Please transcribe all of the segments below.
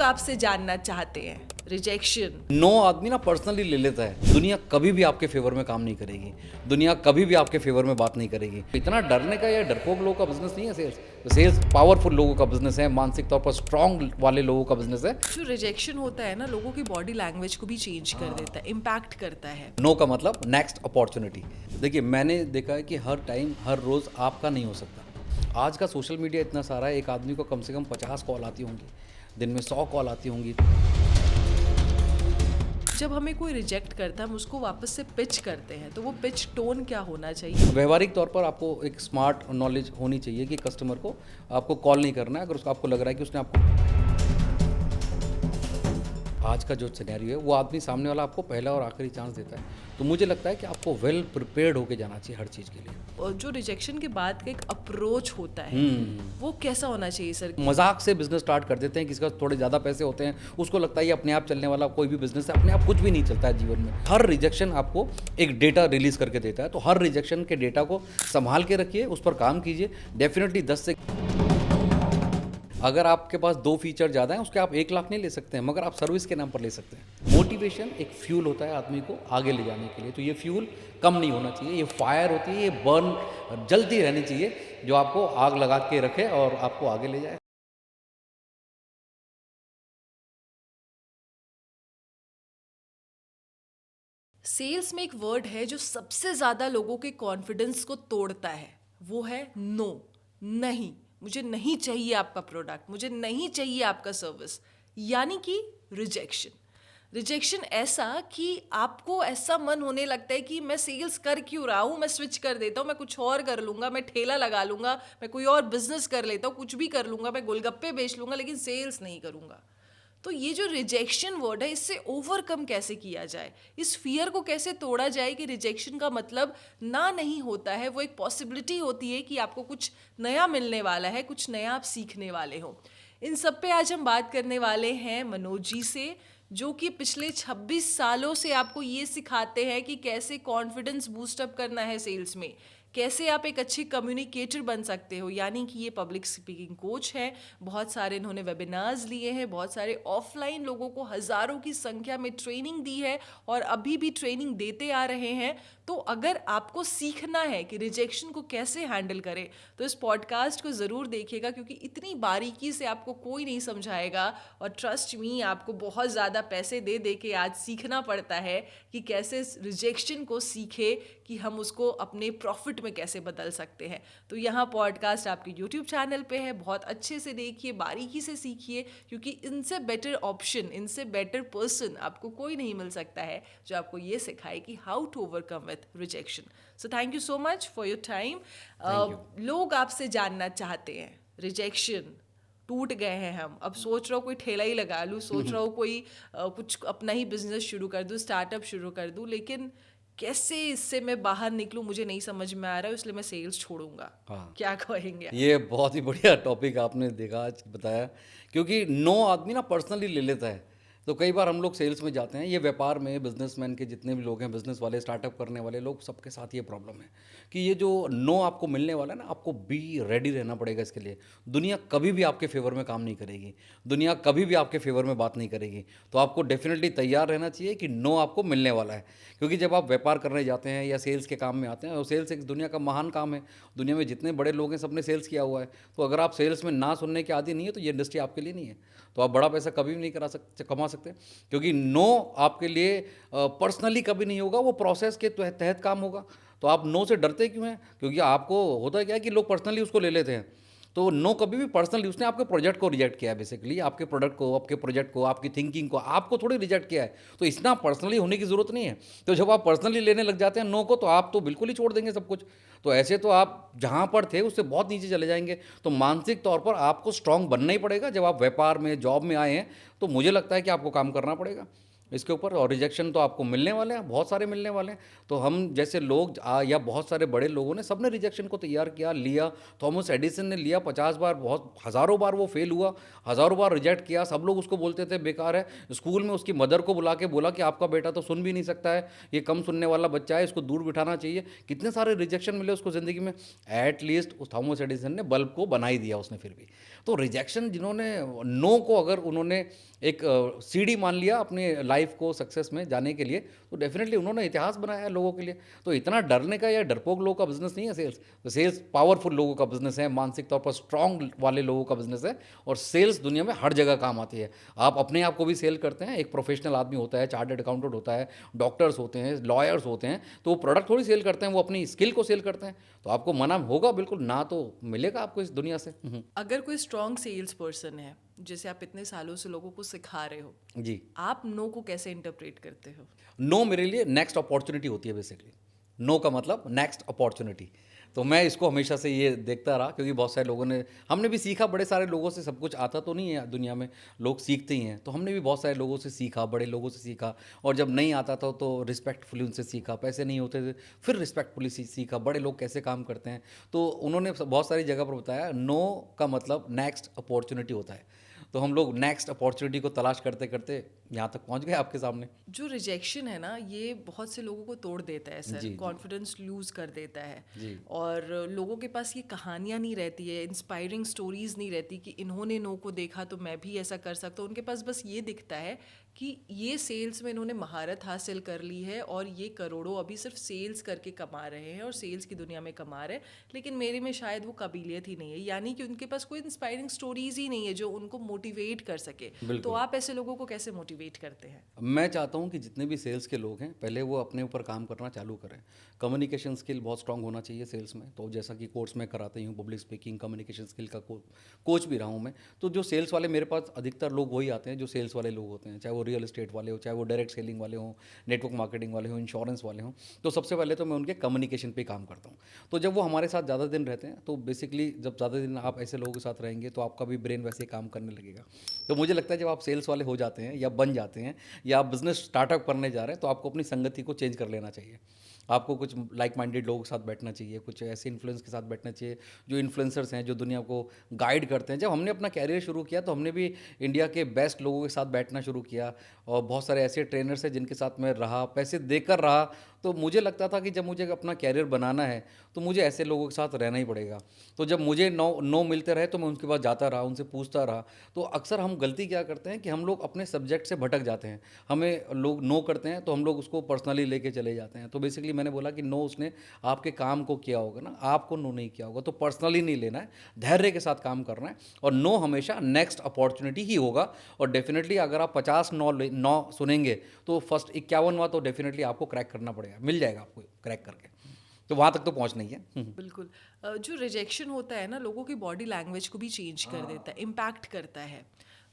आपसे जानना चाहते हैं। रिजेक्शन। नो आदमी ना पर्सनली ले लेता है। दुनिया कभी भी आपके फेवर में काम नहीं करेगी, दुनिया कभी भी आपके फेवर में बात नहीं करेगी। इतना डरने का या डरपोक लोगों का बिजनेस नहीं है सेल्स। सेल्स पावरफुल लोगों का बिजनेस है, मानसिक तौर पर स्ट्रांग वाले लोगों का बिजनेस है। जो रिजेक्शन होता है ना, लोगों की बॉडी लैंग्वेज को भी चेंज कर देता है, इम्पैक्ट करता है। नो का मतलब नेक्स्ट अपॉर्चुनिटी। देखिए, मैंने देखा है कि हर टाइम हर रोज़ आपका नहीं हो सकता। आज का सोशल मीडिया इतना सारा है, एक आदमी को कम से कम 50 कॉल आती होंगी, दिन में 100 कॉल आती होंगी। जब हमें कोई रिजेक्ट करता है, हम उसको वापस से पिच करते हैं, तो वो पिच टोन क्या होना चाहिए? व्यवहारिक तौर पर आपको एक स्मार्ट नॉलेज होनी चाहिए कि कस्टमर को आपको कॉल नहीं करना है अगर उसको आपको लग रहा है कि उसने आपको। आज का जो सिनेरियो है वो आदमी सामने वाला आपको पहला और आखिरी चांस देता है, तो मुझे लगता है कि आपको वेल प्रिपेयर्ड होके जाना चाहिए हर चीज़ के लिए। और जो रिजेक्शन के बाद का एक अप्रोच होता है, वो कैसा होना चाहिए सर? मजाक से बिजनेस स्टार्ट कर देते हैं, किसी का थोड़े ज़्यादा पैसे होते हैं, उसको लगता है ये अपने आप चलने वाला कोई भी बिजनेस है। अपने आप कुछ भी नहीं चलता है जीवन में। हर रिजेक्शन आपको एक डेटा रिलीज करके देता है, तो हर रिजेक्शन के डेटा को संभाल के रखिए, उस पर काम कीजिए। डेफिनेटली 10 से अगर आपके पास 2 फीचर ज़्यादा हैं, उसके आप 1 लाख नहीं ले सकते हैं, मगर आप सर्विस के नाम पर ले सकते हैं। मोटिवेशन एक फ्यूल होता है आदमी को आगे ले जाने के लिए, तो ये फ्यूल कम नहीं होना चाहिए। ये फायर होती है, ये बर्न जलती रहनी चाहिए, जो आपको आग लगा के रखे और आपको आगे ले जाए। सेल्स में एक वर्ड है जो सबसे ज्यादा लोगों के कॉन्फिडेंस को तोड़ता है, वो है नो। नहीं, मुझे नहीं चाहिए आपका प्रोडक्ट, मुझे नहीं चाहिए आपका सर्विस, यानी कि रिजेक्शन। रिजेक्शन ऐसा कि आपको ऐसा मन होने लगता है कि मैं सेल्स कर क्यों रहा हूँ, मैं स्विच कर देता हूँ, मैं कुछ और कर लूँगा, मैं ठेला लगा लूँगा, मैं कोई और बिजनेस कर लेता हूँ, कुछ भी कर लूँगा, मैं गोलगप्पे बेच लूँगा, लेकिन सेल्स नहीं करूँगा। तो ये जो रिजेक्शन वर्ड है, इससे ओवरकम कैसे किया जाए, इस फियर को कैसे तोड़ा जाए कि रिजेक्शन का मतलब ना नहीं होता है, वो एक पॉसिबिलिटी होती है कि आपको कुछ नया मिलने वाला है, कुछ नया आप सीखने वाले हो। इन सब पे आज हम बात करने वाले हैं मनोज जी से, जो कि पिछले 26 सालों से आपको ये सिखाते हैं कि कैसे कॉन्फिडेंस बूस्टअप करना है सेल्स में, कैसे आप एक अच्छे कम्युनिकेटर बन सकते हो, यानी कि ये पब्लिक स्पीकिंग कोच है। बहुत सारे इन्होंने वेबिनार्स लिए हैं, बहुत सारे ऑफलाइन लोगों को हज़ारों की संख्या में ट्रेनिंग दी है और अभी भी ट्रेनिंग देते आ रहे हैं। तो अगर आपको सीखना है कि रिजेक्शन को कैसे हैंडल करें, तो इस पॉडकास्ट को ज़रूर देखिएगा, क्योंकि इतनी बारीकी से आपको कोई नहीं समझाएगा। और ट्रस्ट मी, आपको बहुत ज़्यादा पैसे दे दे के आज सीखना पड़ता है कि कैसे रिजेक्शन को सीखे कि हम उसको अपने प्रॉफिट में कैसे बदल सकते हैं। तो यहाँ पॉडकास्ट आपके यूट्यूब चैनल पे है, बहुत अच्छे से देखिए, बारीकी से सीखिए, क्योंकि इनसे बेटर ऑप्शन, इनसे बेटर पर्सन आपको कोई नहीं मिल सकता है जो आपको ये सिखाए कि how to overcome with rejection. So thank you so much for your time. लोग आपसे जानना चाहते हैं, रिजेक्शन, टूट गए हैं हम, अब सोच रहा हूँ कोई ठेला ही लगा लूँ, सोच रहा हूँ कोई कुछ अपना ही बिजनेस शुरू कर दूँ, स्टार्टअप शुरू कर दूँ, लेकिन कैसे इससे मैं बाहर निकलूं मुझे नहीं समझ में आ रहा है, इसलिए मैं सेल्स छोड़ूंगा। हाँ, क्या कहेंगे? ये बहुत ही बढ़िया टॉपिक आपने देखा आज बताया, क्योंकि नो आदमी ना पर्सनली ले लेता है। तो कई बार हम लोग सेल्स में जाते हैं, ये व्यापार में बिजनेसमैन के जितने भी लोग हैं, बिजनेस वाले, स्टार्टअप करने वाले लोग, सबके साथ ये प्रॉब्लम है कि ये जो नो आपको मिलने वाला है ना, आपको बी रेडी रहना पड़ेगा इसके लिए। दुनिया कभी भी आपके फेवर में काम नहीं करेगी, दुनिया कभी भी आपके फेवर में बात नहीं करेगी, तो आपको डेफिनेटली तैयार रहना चाहिए कि नो आपको मिलने वाला है। क्योंकि जब आप व्यापार करने जाते हैं या सेल्स के काम में आते हैं, और सेल्स एक दुनिया का महान काम है, दुनिया में जितने बड़े लोग हैं सबने सेल्स किया हुआ है, तो अगर आप सेल्स में ना सुनने के आदी नहीं है, तो ये इंडस्ट्री आपके लिए नहीं है। तो आप बड़ा पैसा कभी भी नहीं कमा सकते, क्योंकि नो आपके लिए पर्सनली कभी नहीं होगा, वो प्रोसेस के तहत काम होगा। तो आप नो से डरते क्यों हैं? क्योंकि आपको होता है क्या कि लोग पर्सनली उसको ले लेते हैं। तो नो कभी भी पर्सनली, उसने आपके प्रोजेक्ट को रिजेक्ट किया है, बेसिकली आपके प्रोडक्ट को, आपके प्रोजेक्ट को, आपकी थिंकिंग को, आपको थोड़ी रिजेक्ट किया है। तो इतना पर्सनली होने की ज़रूरत नहीं है। तो जब आप पर्सनली लेने लग जाते हैं नो को, तो आप तो बिल्कुल ही छोड़ देंगे सब कुछ। तो ऐसे तो आप जहाँ पर थे उससे बहुत नीचे चले जाएंगे। तो मानसिक तौर पर आपको स्ट्रांग बनना ही पड़ेगा। जब आप व्यापार में, जॉब में आए हैं, तो मुझे लगता है कि आपको काम करना पड़ेगा। इसके ऊपर। और रिजेक्शन तो आपको मिलने वाले हैं, बहुत सारे मिलने वाले हैं। तो हम जैसे लोग या बहुत सारे बड़े लोगों ने सबने रिजेक्शन को तैयार किया, लिया। थॉमस एडिसन ने लिया 50 बार, बहुत हज़ारों बार वो फेल हुआ, हज़ारों बार रिजेक्ट किया। सब लोग उसको बोलते थे बेकार है। स्कूल में उसकी मदर को बुला के बोला कि आपका बेटा तो सुन भी नहीं सकता है, ये कम सुनने वाला बच्चा है, इसको दूर बिठाना चाहिए। कितने सारे रिजेक्शन मिले उसको ज़िंदगी में। एट लीस्ट उस थॉमस एडिसन ने बल्ब को बना ही दिया उसने फिर भी। तो रिजेक्शन जिन्होंने, नो को अगर उन्होंने एक सीढ़ी मान लिया अपने लाइफ को सक्सेस में जाने के लिए, तो डेफिनेटली उन्होंने इतिहास बनाया है लोगों के लिए। तो इतना डरने का या डरपोक लोगों का बिजनेस नहीं है सेल्स। तो सेल्स पावरफुल लोगों का बिजनेस है, मानसिक तौर पर स्ट्रांग वाले लोगों का बिजनेस है। और सेल्स दुनिया में हर जगह काम आती है। आप अपने आप को भी सेल करते हैं, एक प्रोफेशनल आदमी होता है, चार्टर्ड अकाउंटेंट होता है, डॉक्टर्स होते हैं, लॉयर्स होते हैं, तो वो प्रोडक्ट थोड़ी सेल करते हैं, वो अपनी स्किल को सेल करते हैं। तो आपको मना होगा बिल्कुल, ना तो मिलेगा आपको इस दुनिया से। अगर कोई स्ट्रॉन्ग सेल्स पर्सन है, जैसे आप इतने सालों से लोगों को सिखा रहे हो, जी। आप नो को कैसे इंटरप्रेट करते हो? नो मेरे लिए नेक्स्ट अपॉर्चुनिटी होती है बेसिकली। नो का मतलब नेक्स्ट अपॉर्चुनिटी। तो मैं इसको हमेशा से ये देखता रहा, क्योंकि बहुत सारे लोगों ने, हमने भी सीखा बड़े सारे लोगों से। सब कुछ आता तो नहीं है दुनिया में, लोग सीखते ही हैं। तो हमने भी बहुत सारे लोगों से सीखा, बड़े लोगों से सीखा। और जब नहीं आता था तो रिस्पेक्टफुली उनसे सीखा, पैसे नहीं होते थे फिर रिस्पेक्टफुली सीखा, बड़े लोग कैसे काम करते हैं। तो उन्होंने बहुत सारी जगह पर बताया नो का मतलब नेक्स्ट अपॉर्चुनिटी होता है। तो हम लोग नेक्स्ट अपॉर्चुनिटी को तलाश करते करते यहाँ तक पहुँच गए आपके सामने। जो रिजेक्शन है ना, ये बहुत से लोगों को तोड़ देता है जी, सर, जी। कॉन्फिडेंस लूज कर देता है। जी। और लोगों के पास ये कहानियाँ नहीं रहती है, इंस्पायरिंग स्टोरीज नहीं रहती कि इन्होंने नो को देखा तो मैं भी ऐसा कर सकता हूँ। उनके पास बस ये दिखता है कि ये सेल्स में इन्होंने महारत हासिल कर ली है और ये करोड़ों अभी सिर्फ सेल्स करके कमा रहे हैं और सेल्स की दुनिया में कमा रहे हैं, लेकिन मेरे में शायद वो काबिलियत ही नहीं है। यानी कि उनके पास कोई इंस्पायरिंग स्टोरीज ही नहीं है जो उनको मोटिवेट कर सके। तो बिल्कुल। आप ऐसे लोगों को कैसे मोटिवेट करते हैं? मैं चाहता हूँ कि जितने भी सेल्स के लोग हैं, पहले वो अपने ऊपर काम करना चालू करें। कम्युनिकेशन स्किल बहुत स्ट्रांग होना चाहिए सेल्स में। तो जैसा कि कोर्स में कराती हूँ, पब्लिक स्पीकिंग, कम्युनिकेशन स्किल का कोच भी रहा हूँ मैं। तो जो सेल्स वाले, मेरे पास अधिकतर लोग वही आते हैं जो सेल्स वाले लोग होते हैं, चाहे वो रियल एस्टेट वाले हो, चाहे वो डायरेक्ट सेलिंग वाले हों, नेटवर्क मार्केटिंग वाले हों, इंश्योरेंस वाले हों। तो सबसे पहले तो मैं उनके कम्युनिकेशन पे काम करता हूँ। तो जब वो हमारे साथ ज़्यादा दिन रहते हैं, तो बेसिकली जब ज़्यादा दिन आप ऐसे लोगों के साथ रहेंगे तो आपका भी ब्रेन वैसे ही काम करने लगेगा। तो मुझे लगता है जब आप सेल्स वाले हो जाते हैं या बन जाते हैं या आप बिजनेस स्टार्टअप करने जा रहे हैं, तो आपको अपनी संगति को चेंज कर लेना चाहिए। आपको कुछ लाइक माइंडेड लोगों के साथ बैठना चाहिए, कुछ ऐसे इन्फ्लुएंस के साथ बैठना चाहिए जो इन्फ्लुएंसर्स हैं, जो दुनिया को गाइड करते हैं। जब हमने अपना कैरियर शुरू किया तो हमने भी इंडिया के बेस्ट लोगों के साथ बैठना शुरू किया। और बहुत सारे ऐसे ट्रेनर्स हैं जिनके साथ मैं रहा, पैसे देकर रहा। तो मुझे लगता था कि जब मुझे अपना कैरियर बनाना है तो मुझे ऐसे लोगों के साथ रहना ही पड़ेगा। तो जब मुझे नो मिलते रहे तो मैं उनके पास जाता रहा, उनसे पूछता रहा। तो अक्सर हम गलती क्या करते हैं कि हम लोग अपने सब्जेक्ट से भटक जाते हैं। हमें लोग नो करते हैं तो हम लोग उसको पर्सनली लेके चले जाते हैं। तो बेसिकली मैंने बोला कि नो उसने आपके काम को किया होगा ना, आपको नो नहीं किया होगा। तो पर्सनली नहीं लेना है, धैर्य के साथ काम करना है। और नो हमेशा नेक्स्ट अपॉर्चुनिटी ही होगा। और डेफिनेटली अगर आप 50 नो सुनेंगे तो फर्स्ट 51वां तो डेफिनेटली आपको क्रैक करना पड़ेगा, मिल जाएगा आपको क्रैक करके। तो वहाँ तक तो पहुँचना ही है। बिल्कुल। जो रिजेक्शन होता है ना, लोगों की बॉडी लैंग्वेज को भी चेंज कर देता है, इम्पैक्ट करता है।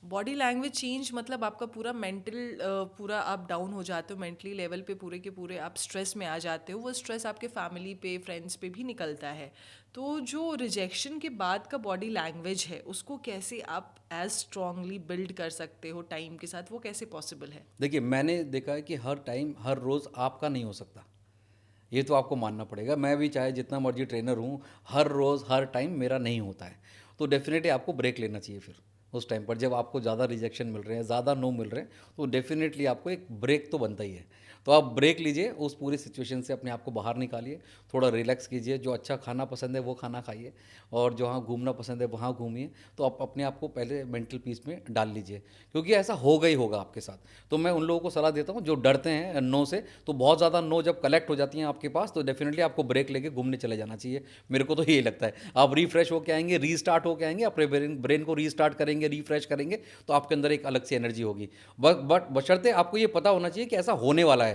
बॉडी लैंग्वेज चेंज मतलब आपका पूरा मेंटल, पूरा आप डाउन हो जाते हो मेंटली लेवल पे, पूरे के पूरे आप स्ट्रेस में आ जाते हो। वो स्ट्रेस आपके फैमिली पे, फ्रेंड्स पे भी निकलता है। तो जो रिजेक्शन के बाद का बॉडी लैंग्वेज है, उसको कैसे आप एज स्ट्रांगली बिल्ड कर सकते हो टाइम के साथ, वो कैसे पॉसिबल है? देखिए, मैंने देखा है कि हर टाइम हर रोज़ आपका नहीं हो सकता, ये तो आपको मानना पड़ेगा। मैं भी चाहे जितना मर्जी ट्रेनर हूँ, हर रोज़ हर टाइम मेरा नहीं होता है। तो डेफिनेटली आपको ब्रेक लेना चाहिए फिर उस टाइम पर, जब आपको ज़्यादा रिजेक्शन मिल रहे हैं, ज़्यादा नो मिल रहे हैं, तो डेफिनेटली आपको एक ब्रेक तो बनता ही है। तो आप ब्रेक लीजिए, उस पूरी सिचुएशन से अपने आप को बाहर निकालिए, थोड़ा रिलैक्स कीजिए। जो अच्छा खाना पसंद है वो खाना खाइए, और जहाँ घूमना पसंद है वहाँ घूमिए। तो आप अपने आप को पहले मेंटल पीस में डाल लीजिए, क्योंकि ऐसा होगा ही होगा आपके साथ। तो मैं उन लोगों को सलाह देता हूँ जो डरते हैं नो से, तो बहुत ज़्यादा नो जब कलेक्ट हो जाती हैं आपके पास, तो डेफिनेटली आपको ब्रेक लेके घूमने चले जाना चाहिए। मेरे को तो यही लगता है। आप रिफ्रेश होकर आएंगे, रीस्टार्ट होकर आएंगे, अपने ब्रेन को रीस्टार्ट करेंगे, रिफ्रेश करेंगे, तो आपके अंदर एक अलग सी एनर्जी होगी। बट बशर्ते आपको ये पता होना चाहिए कि ऐसा होने वाला है।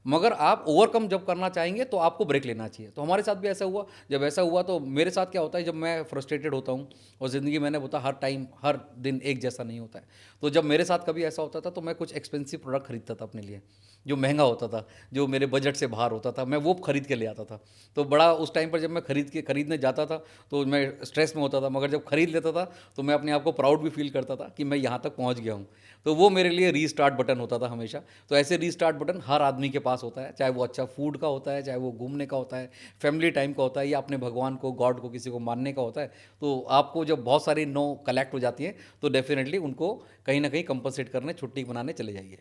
मगर आप ओवरकम जब करना चाहेंगे तो आपको ब्रेक लेना चाहिए। तो हमारे साथ भी ऐसा हुआ। जब ऐसा हुआ तो मेरे साथ क्या होता है, जब मैं फ्रस्ट्रेटेड होता हूँ, और ज़िंदगी मैंने बताया हर टाइम हर दिन एक जैसा नहीं होता है, तो जब मेरे साथ कभी ऐसा होता था तो मैं कुछ एक्सपेंसिव प्रोडक्ट खरीदता था अपने लिए, जो महंगा होता था, जो मेरे बजट से बाहर होता था, मैं वो खरीद के ले आता था। तो बड़ा उस टाइम पर जब मैं खरीदने जाता था तो मैं स्ट्रेस में होता था, मगर जब खरीद लेता था तो मैं अपने आप को प्राउड भी फील करता था कि मैं यहाँ तक पहुँच गया हूँ। तो वो मेरे लिए रीस्टार्ट बटन होता था हमेशा। तो ऐसे रीस्टार्ट बटन हर आदमी के पास होता है, चाहे वो अच्छा फूड का होता है, चाहे वो घूमने का होता है, फैमिली टाइम का होता है, या अपने भगवान को, गॉड को, किसी को मानने का होता है। तो आपको जब बहुत सारी नो कलेक्ट हो जाती हैं तो डेफिनेटली उनको कहीं ना कहीं कंपनसेट करने, छुट्टी बनाने चले जाइए।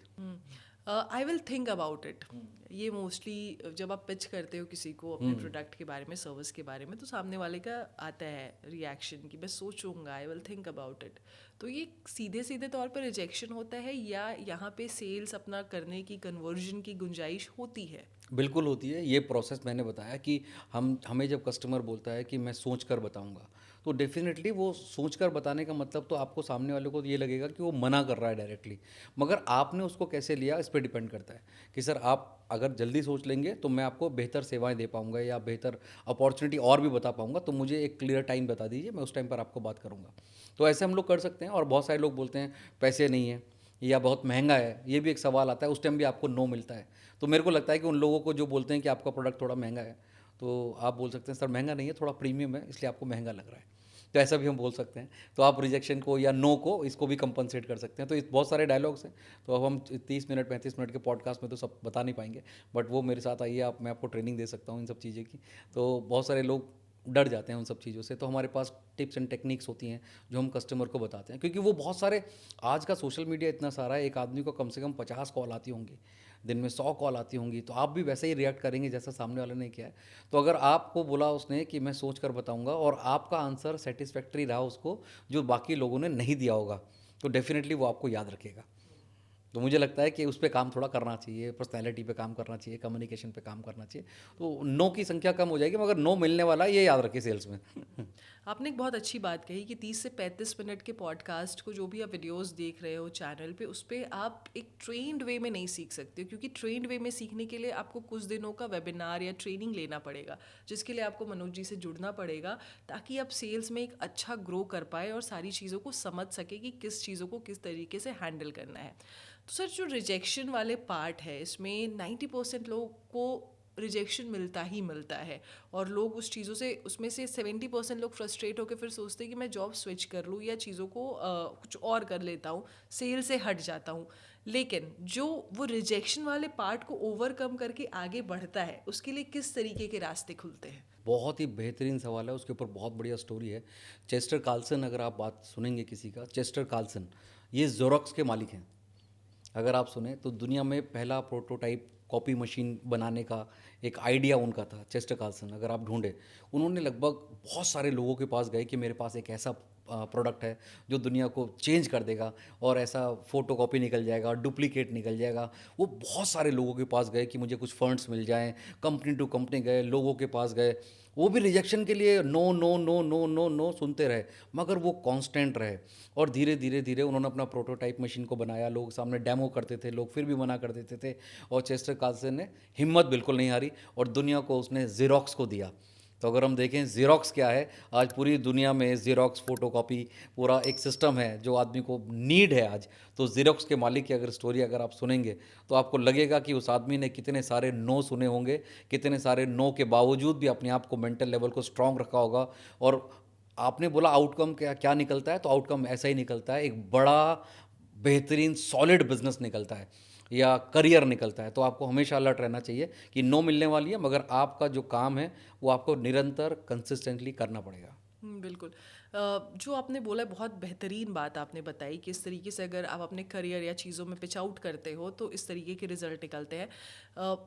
I will think about it. ये मोस्टली जब आप पिच करते हो किसी को अपने प्रोडक्ट के बारे में, सर्विस के बारे में, तो सामने वाले का आता है रिएक्शन कि मैं सोचूंगा, I will think about it. तो ये सीधे सीधे तौर पर रिजेक्शन होता है या यहाँ पे सेल्स अपना करने की, कन्वर्जन की गुंजाइश होती है? बिल्कुल होती है। ये प्रोसेस मैंने बताया कि हमें जब कस्टमर बोलता है कि मैं सोच कर बताऊंगा, तो डेफिनेटली वो सोच कर बताने का मतलब तो आपको सामने वाले को ये लगेगा कि वो मना कर रहा है डायरेक्टली, मगर आपने उसको कैसे लिया इस पर डिपेंड करता है कि सर आप अगर जल्दी सोच लेंगे तो मैं आपको बेहतर सेवाएं दे पाऊंगा या बेहतर अपॉर्चुनिटी और भी बता पाऊंगा, तो मुझे एक क्लियर टाइम बता दीजिए, मैं उस टाइम पर आपको बात करूंगा। तो ऐसे हम लोग कर सकते हैं। और बहुत सारे लोग बोलते हैं पैसे नहीं है या बहुत महंगा है, ये भी एक सवाल आता है, उस टाइम भी आपको नो मिलता है। तो मेरे को लगता है कि उन लोगों को जो बोलते हैं कि आपका प्रोडक्ट थोड़ा महंगा है, तो आप बोल सकते हैं सर महंगा नहीं है, थोड़ा प्रीमियम है, इसलिए आपको महंगा लग रहा है। तो ऐसा भी हम बोल सकते हैं। तो आप रिजेक्शन को या नो को, इसको भी कंपनसेट कर सकते हैं। तो इस बहुत सारे डायलॉग्स हैं, तो अब हम 30 मिनट 35 मिनट के पॉडकास्ट में तो सब बता नहीं पाएंगे, बट वो मेरे साथ आइए, आप मैं आपको ट्रेनिंग दे सकता हूँ इन सब चीज़ें की। तो बहुत सारे लोग डर जाते हैं उन सब चीज़ों से, तो हमारे पास टिप्स एंड टेक्निक्स होती हैं जो हम कस्टमर को बताते हैं, क्योंकि वो बहुत सारे, आज का सोशल मीडिया इतना सारा है, एक आदमी को कम से कम 50 कॉल आती होंगी दिन में, 100 कॉल आती होंगी, तो आप भी वैसे ही रिएक्ट करेंगे जैसा सामने वाले ने किया है। तो अगर आपको बोला उसने कि मैं सोच कर बताऊंगा और आपका आंसर सेटिस्फैक्ट्री रहा उसको, जो बाकी लोगों ने नहीं दिया होगा, तो डेफिनेटली वो आपको याद रखेगा। तो मुझे लगता है कि उस पे काम थोड़ा करना चाहिए, पर्सनैलिटी पे काम करना चाहिए, कम्युनिकेशन पे काम करना चाहिए, तो नो की संख्या कम हो जाएगी, मगर नो मिलने वाला है, ये याद रखिए सेल्स में। आपने एक बहुत अच्छी बात कही कि 30 से 35 मिनट के पॉडकास्ट को, जो भी आप वीडियोस देख रहे हो चैनल पे, उस पर आप एक ट्रेंड वे में नहीं सीख सकते, क्योंकि ट्रेंड वे में सीखने के लिए आपको कुछ दिनों का वेबिनार या ट्रेनिंग लेना पड़ेगा, जिसके लिए आपको मनोज जी से जुड़ना पड़ेगा, ताकि आप सेल्स में एक अच्छा ग्रो कर पाए और सारी चीज़ों को समझ सके कि किस चीज़ों को किस तरीके से हैंडल करना है। तो सर, जो रिजेक्शन वाले पार्ट है, इसमें 90% लोगों को रिजेक्शन मिलता ही मिलता है, और लोग उस चीज़ों से, उसमें से 70% लोग फ्रस्ट्रेट होकर फिर सोचते हैं कि मैं जॉब स्विच कर लूँ या चीज़ों को कुछ और कर लेता हूँ, सेल से हट जाता हूँ। लेकिन जो वो रिजेक्शन वाले पार्ट को ओवरकम करके आगे बढ़ता है, उसके लिए किस तरीके के रास्ते खुलते हैं? बहुत ही बेहतरीन सवाल है, उसके ऊपर बहुत बढ़िया स्टोरी है। चेस्टर कार्लसन, अगर आप बात सुनेंगे किसी का, चेस्टर कार्लसन, ये ज़ेरॉक्स के मालिक हैं। अगर आप सुने तो दुनिया में पहला प्रोटोटाइप कॉपी मशीन बनाने का एक आइडिया उनका था, चेस्टर कार्लसन। अगर आप ढूंढे, उन्होंने लगभग बहुत सारे लोगों के पास गए कि मेरे पास एक ऐसा प्रोडक्ट है जो दुनिया को चेंज कर देगा, और ऐसा फोटोकॉपी निकल जाएगा, डुप्लीकेट निकल जाएगा। वो बहुत सारे लोगों के पास गए कि मुझे कुछ फंड्स मिल जाएं, कंपनी टू कंपनी गए, लोगों के पास गए, वो भी रिजेक्शन के लिए no no no no no no सुनते रहे, मगर वो कांस्टेंट रहे। और धीरे धीरे धीरे उन्होंने अपना प्रोटोटाइप मशीन को बनाया, लोग सामने डेमो करते थे, लोग फिर भी मना कर देते थे, और चेस्टर कार्लसन ने हिम्मत बिल्कुल नहीं हारी और दुनिया को उसने ज़ेरॉक्स को दिया। तो अगर हम देखें ज़ेरॉक्स क्या है, आज पूरी दुनिया में ज़ेरॉक्स फोटोकॉपी पूरा एक सिस्टम है जो आदमी को नीड है आज। तो ज़ेरॉक्स के मालिक की अगर स्टोरी अगर आप सुनेंगे तो आपको लगेगा कि उस आदमी ने कितने सारे नो सुने होंगे, कितने सारे नो के बावजूद भी अपने आप को, मेंटल लेवल को स्ट्रांग रखा होगा। और आपने बोला आउटकम क्या क्या निकलता है, तो आउटकम ऐसा ही निकलता है, एक बड़ा बेहतरीन सॉलिड बिजनेस निकलता है या करियर निकलता है। तो आपको हमेशा अलर्ट रहना चाहिए कि नो मिलने वाली है, मगर आपका जो काम है वो आपको निरंतर कंसिस्टेंटली करना पड़ेगा। बिल्कुल। जो आपने बोला, बहुत बेहतरीन बात आपने बताई कि इस तरीके से अगर आप अपने करियर या चीज़ों में पिच आउट करते हो तो इस तरीके के रिजल्ट निकलते हैं।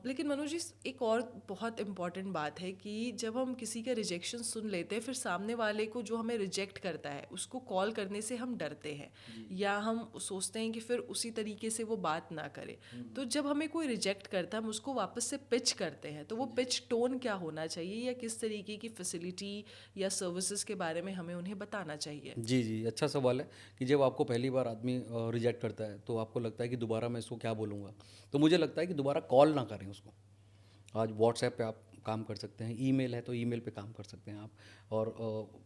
लेकिन मनोज जी, एक और बहुत इम्पॉर्टेंट बात है कि जब हम किसी का रिजेक्शन सुन लेते हैं, फिर सामने वाले को जो हमें रिजेक्ट करता है उसको कॉल करने से हम डरते हैं, या हम सोचते हैं कि फिर उसी तरीके से वो बात ना करे। तो जब हमें कोई रिजेक्ट करता है, हम उसको वापस से पिच करते हैं, तो वो पिच टोन क्या होना चाहिए, या किस तरीके की फैसिलिटी या सर्विसेज के बारे में हमें उन्हें उन्हें बताना चाहिए? जी, जी, अच्छा सवाल है कि जब आपको पहली बार आदमी रिजेक्ट करता है, तो आपको लगता है कि दोबारा मैं इसको क्या बोलूँगा? तो मुझे लगता है कि दोबारा कॉल ना करें उसको। आज व्हाट्सएप पे आप काम कर सकते हैं, ईमेल है तो ईमेल पे काम कर सकते हैं आप और